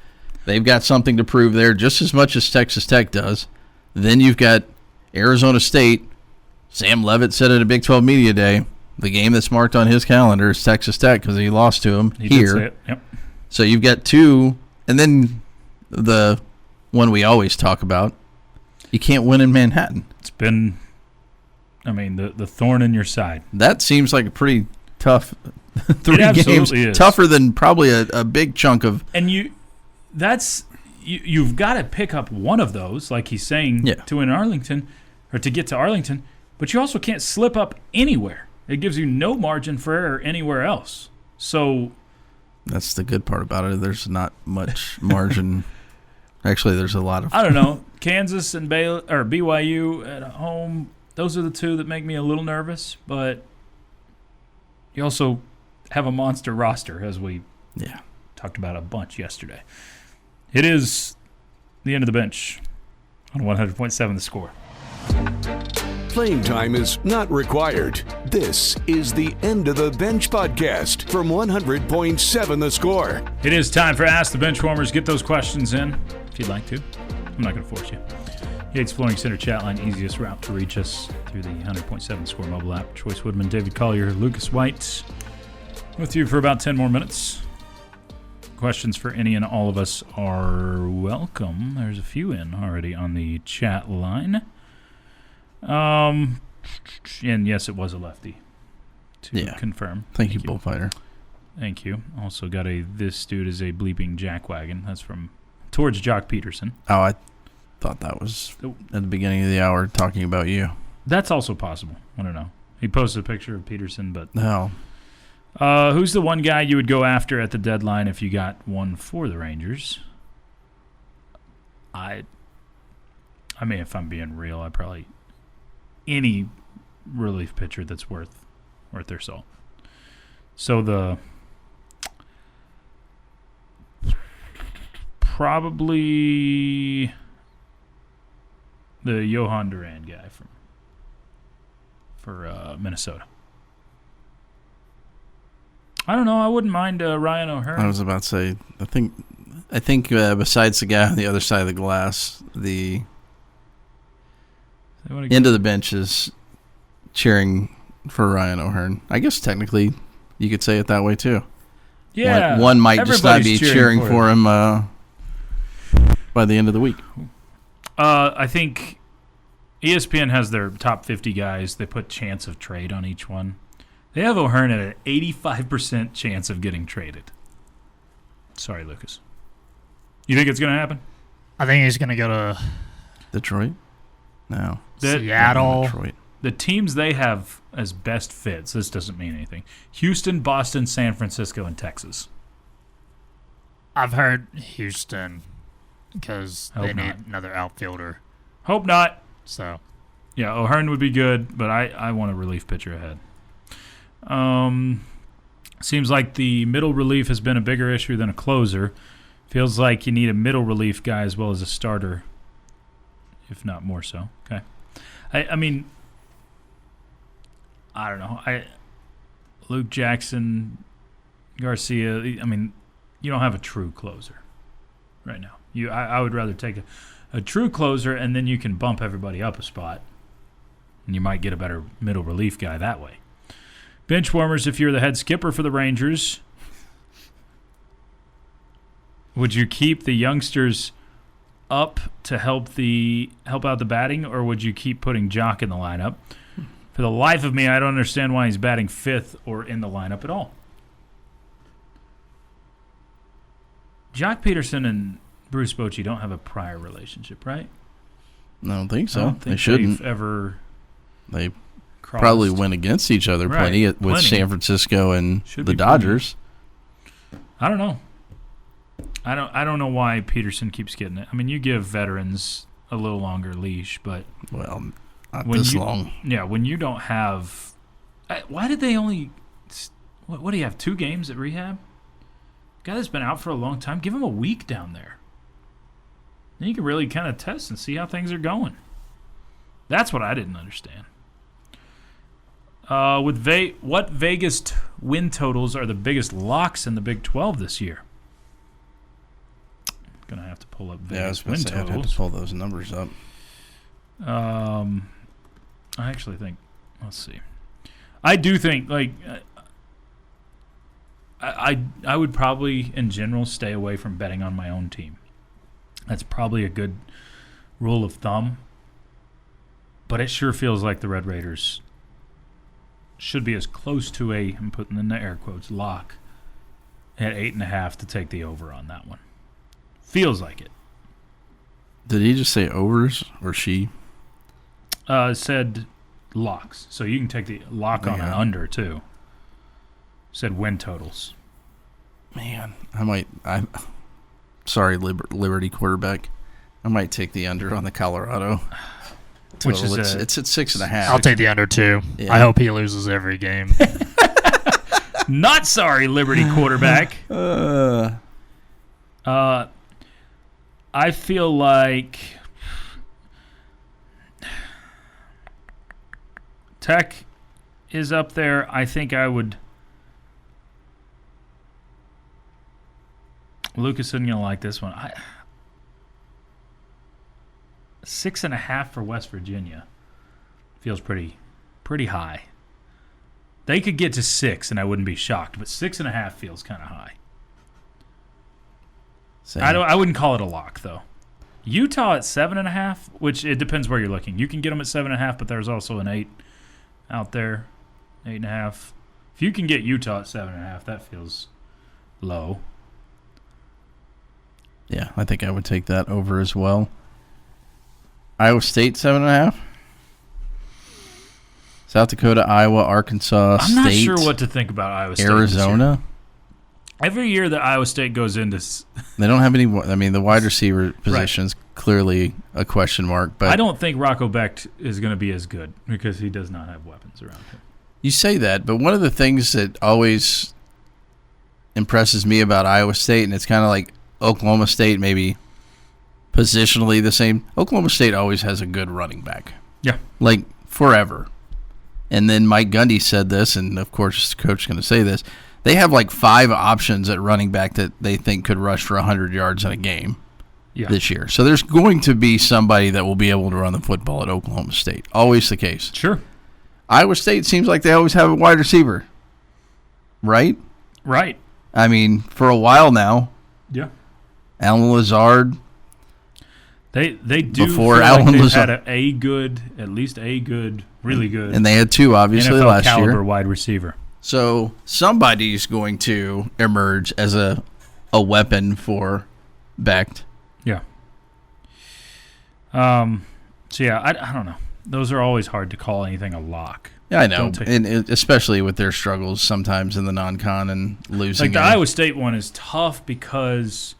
They've got something to prove there just as much as Texas Tech does. Then you've got Arizona State. Sam Levitt said at a Big 12 Media Day, the game that's marked on his calendar is Texas Tech because he lost to him he here. Did say it. Yep. So you've got 2, and then the one we always talk about, you can't win in Manhattan. It's been, the thorn in your side. That seems like a pretty tough 3 games. Is. Tougher than probably a big chunk of. And you've got to pick up one of those, like he's saying, to win Arlington or to get to Arlington, but you also can't slip up anywhere. It gives you no margin for error anywhere else. So that's the good part about it. There's not much margin. Actually, there's a lot of. I don't know. Kansas and BYU at home, those are the 2 that make me a little nervous, but you also have a monster roster, as we talked about a bunch yesterday. It is the end of the bench on 100.7 The Score. Playing time is not required. This is the End of the Bench podcast from 100.7 The Score. It is time for Ask the Benchwarmers. Get those questions in if you'd like to. I'm not going to force you. Yates Flooring Center chat line, easiest route to reach us through the 100.7 Score mobile app. Chois Woodman, David Collier, Lucas White with you for about 10 more minutes. Questions for any and all of us are welcome. There's a few in already on the chat line. And yes, it was a lefty to confirm. Thank you, Bullfighter. Thank you. Also got this dude is a bleeping jackwagon. That's from towards Jock Peterson. Oh, I thought that was at the beginning of the hour talking about you. That's also possible. I don't know. He posted a picture of Peterson, but no. Who's the one guy you would go after at the deadline if you got one for the Rangers? I mean, if I'm being real, I probably any relief pitcher that's worth their salt. So probably the Johan Duran guy for Minnesota. I don't know. I wouldn't mind Ryan O'Hearn. I was about to say. I think besides the guy on the other side of the glass, the end of the bench is cheering for Ryan O'Hearn. I guess technically you could say it that way too. Yeah, one might just not be cheering for him by the end of the week. I think ESPN has their top 50 guys. They put chance of trade on each one. They have O'Hearn at an 85% chance of getting traded. Sorry, Lucas. You think it's going to happen? I think he's going to go to Detroit. No. Seattle. Detroit. The teams they have as best fits, this doesn't mean anything. Houston, Boston, San Francisco, and Texas. I've heard Houston because they Hope need not. another outfielder. Hope not. So Yeah, O'Hearn would be good, but I want a relief pitcher ahead. Seems like the middle relief has been a bigger issue than a closer. Feels like you need a middle relief guy as well as a starter, if not more so. Okay. I mean, I don't know. Luke Jackson, Garcia, I mean, you don't have a true closer right now. I would rather take a true closer, and then you can bump everybody up a spot, and you might get a better middle relief guy that way. Benchwarmers, if you're the head skipper for the Rangers, would you keep the youngsters up to help out the batting, or would you keep putting Jock in the lineup? For the life of me, I don't understand why he's batting fifth or in the lineup at all. Jock Peterson and Bruce Bochy don't have a prior relationship, right? I don't think so. I don't think they shouldn't. they've ever They crossed. probably went against each other Right, plenty with plenty. San Francisco and Should the be Dodgers. I don't know. I don't know why Peterson keeps getting it. I mean, you give veterans a little longer leash, but Well, not when this you, long. Yeah, when you don't have, why did they only? What do you have? 2 games at rehab? Guy that's been out for a long time. Give him a week down there. Then you can really kind of test and see how things are going. That's what I didn't understand. What Vegas win totals are the biggest locks in the Big 12 this year? Gonna have to pull up Yeah, I was Vegas going win to say I'd have to totals. pull those numbers up. I actually think. Let's see. I do think I would probably in general stay away from betting on my own team. That's probably a good rule of thumb. But it sure feels like the Red Raiders should be as close to I'm putting in the air quotes, lock at 8.5 to take the over on that one. Feels like it. Did he just say overs or she? Said locks. So you can take the lock on an under too. Said win totals. Man, sorry, Liberty quarterback. I might take the under on the Colorado. Which Total. is it's at 6.5. I'll take the under 2. Yeah. I hope he loses every game. Not sorry, Liberty quarterback. I feel like Tech is up there. I think I would. Lucas isn't going to like this one. 6.5 for West Virginia feels pretty high. They could get to 6, and I wouldn't be shocked, but 6.5 feels kind of high. Same. I wouldn't call it a lock though. Utah at 7.5, which it depends where you're looking. You can get them at 7.5, but there's also an 8 out there, 8.5. If you can get Utah at 7.5, that feels low. Yeah, I think I would take that over as well. Iowa State 7.5. South Dakota, Iowa, Arkansas, I'm not State, sure what to think about Iowa State. Arizona. Every year that Iowa State goes into, They don't have any. I mean, the wide receiver position's clearly a question mark. But I don't think Rocco Becht is going to be as good because he does not have weapons around him. You say that, but one of the things that always impresses me about Iowa State, and it's kind of like Oklahoma State, maybe positionally the same. Oklahoma State always has a good running back. Yeah. Like forever. And then Mike Gundy said this, and of course the coach is going to say this. They have like 5 options at running back that they think could rush for 100 yards in a game this year. So there's going to be somebody that will be able to run the football at Oklahoma State. Always the case. Sure. Iowa State seems like they always have a wide receiver. Right? Right. I mean, for a while now. Yeah. Alan Lazard. They do Before feel Alan like they've Lazard. had at least a good, really good. And they had 2, obviously, NFL last caliber year. wide receiver. So somebody's going to emerge as a weapon for Becht. Yeah. So, yeah, I don't know. Those are always hard to call anything a lock. Yeah, I know, and especially with their struggles sometimes in the non-con and losing. Like the Iowa State one is tough because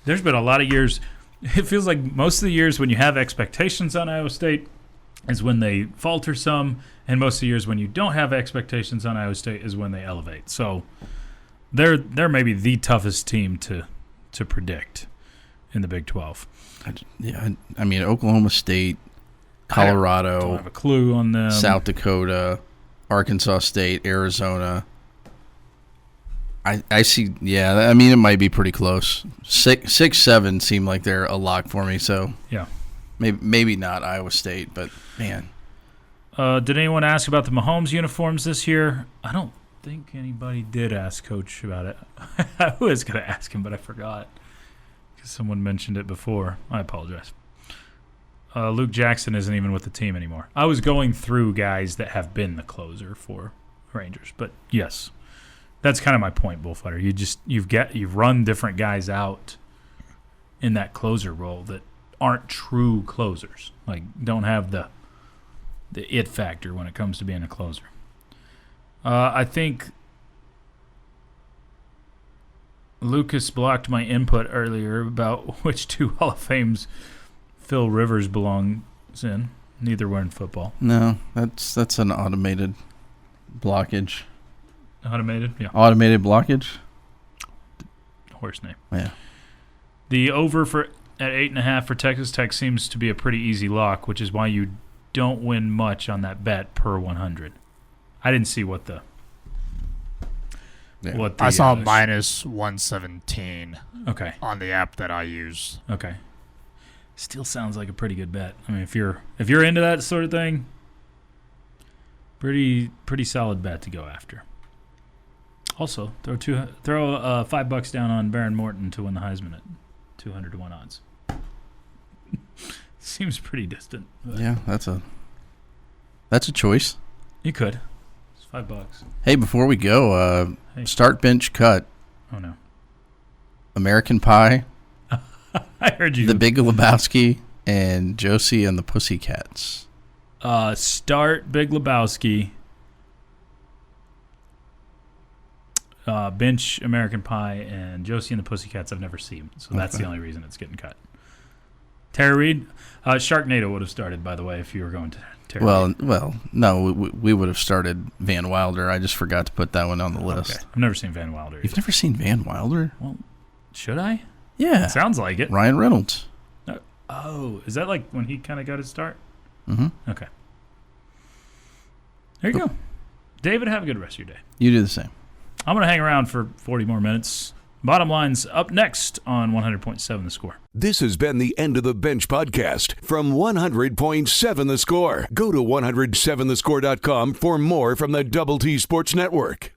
there's been a lot of years. It feels like most of the years when you have expectations on Iowa State is when they falter some, and most of the years when you don't have expectations on Iowa State is when they elevate. So they're maybe the toughest team to predict in the Big 12. I mean, Oklahoma State, Colorado, I don't have a clue on them. South Dakota, Arkansas State, Arizona. I see. Yeah, I mean, it might be pretty close. 6, 7 seem like they're a lock for me. So yeah, maybe not Iowa State, but man. Did anyone ask about the Mahomes uniforms this year? I don't think anybody did ask Coach about it. I was going to ask him, but I forgot because someone mentioned it before. I apologize. Luke Jackson isn't even with the team anymore. I was going through guys that have been the closer for Rangers, but yes, that's kind of my point, Bullfighter. You've run different guys out in that closer role that aren't true closers, like don't have the it factor when it comes to being a closer. I think Lucas blocked my input earlier about which 2 Hall of Fames Phil Rivers belongs in. Neither were in football. No, that's an automated blockage. Automated? Yeah. Automated blockage? Horse name. Yeah. The over at 8.5 for Texas Tech seems to be a pretty easy lock, which is why you don't win much on that bet per 100. I didn't see what the I saw minus 117 okay on the app that I use. Okay. Still sounds like a pretty good bet. I mean, if you're into that sort of thing, pretty solid bet to go after. Also, throw $5 down on Baron Morton to win the Heisman at 200 to 1 odds. Seems pretty distant. Yeah, that's a choice. You could. It's $5. Hey, before we go, start, bench, cut. Oh no. American Pie. I heard you. The Big Lebowski and Josie and the Pussycats. Start Big Lebowski. Bench American Pie and Josie and the Pussycats I've never seen, so that's the only reason it's getting cut. Tara Reid, Sharknado would have started, by the way, if you were going to Tara Reid. Well, no, we would have started Van Wilder. I just forgot to put that one on the list. Okay. I've never seen Van Wilder. You've never seen Van Wilder? Well, should I? Yeah. It sounds like it. Ryan Reynolds. Oh, is that like when he kind of got his start? Mm-hmm. Okay. There you go. David, have a good rest of your day. You do the same. I'm going to hang around for 40 more minutes. Bottom line's up next on 100.7 The Score. This has been the End of the Bench podcast from 100.7 The Score. Go to 107thescore.com for more from the Double T Sports Network.